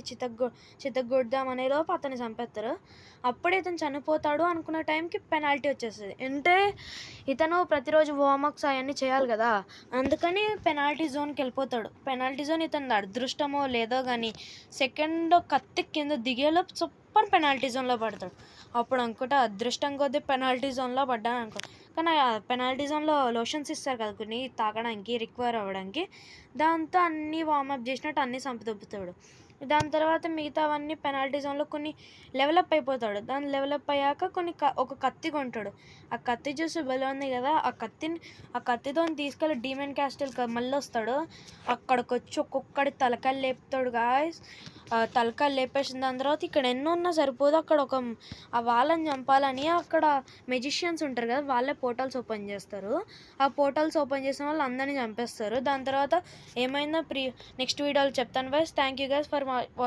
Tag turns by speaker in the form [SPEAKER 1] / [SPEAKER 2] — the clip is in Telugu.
[SPEAKER 1] చితగ్గొ చితగ్గొడదామనే లోపు అతన్ని చంపేస్తారు. అప్పుడే ఇతను చనిపోతాడు అనుకున్న టైంకి పెనాల్టీ వచ్చేస్తది. అంటే ఇతను ప్రతిరోజు వార్మప్స్ అయన్నీ చేయాలి గదా! అందుకని పెనాల్టీ జోన్‌కెళ్ళిపోతాడు. పెనాల్టీ జోన్ ఇతనిది అదృష్టమో లేదో గానీ సెకండ్ కత్తి కింద దిగేలోపు చప్పని పెనాల్టీ జోన్‌లో పడతాడు. అప్పుడు అనుకుంటా అదృష్టం కొద్దీ పెనాల్టీ జోన్‌లో పడ్డాననుకో. కానీ ఆ పెనాల్టీ జోన్‌లో లోషన్స్ ఇస్తారు కదా కొన్ని తాగడానికి, రికవర్ అవ్వడానికి. దాంతో అన్నీ వార్మప్ చేసినట్టు అన్నీ సంపదొబ్బుతాడు. దాని తర్వాత మిగతావన్నీ పెనాల్టీ జోన్‌లో కొన్ని లెవెలప్ అయిపోతాడు. దాన్ని లెవెలప్ అయ్యాక కొన్ని ఒక కత్తి కొంటాడు. ఆ కత్తి చూసి భలే ఉంది గదా! ఆ కత్తితోని తీసుకెళ్ళి డీమన్ క్యాస్టిల్‌కి మళ్ళొస్తాడు. అక్కడికొచ్చి ఒక్కొక్కడి తలకాయలు లేపుతాడు గాయ్స్. తలకాయలు లేపేసిన దాని తర్వాత ఇక్కడ ఎన్నున్నా సరిపోదు. అక్కడ వాళ్ళని చంపాలని అక్కడ మెజిషియన్స్ ఉంటారు కదా! వాళ్ళే పోర్టల్స్ ఓపెన్ చేస్తారు. ఆ పోర్టల్స్ ఓపెన్ చేసిన వాళ్ళు అందరిని చంపేస్తారు. దాని తర్వాత ఏమైందో నెక్స్ట్ వీడియోలో చెప్తాను guys. Thank you guys for watching.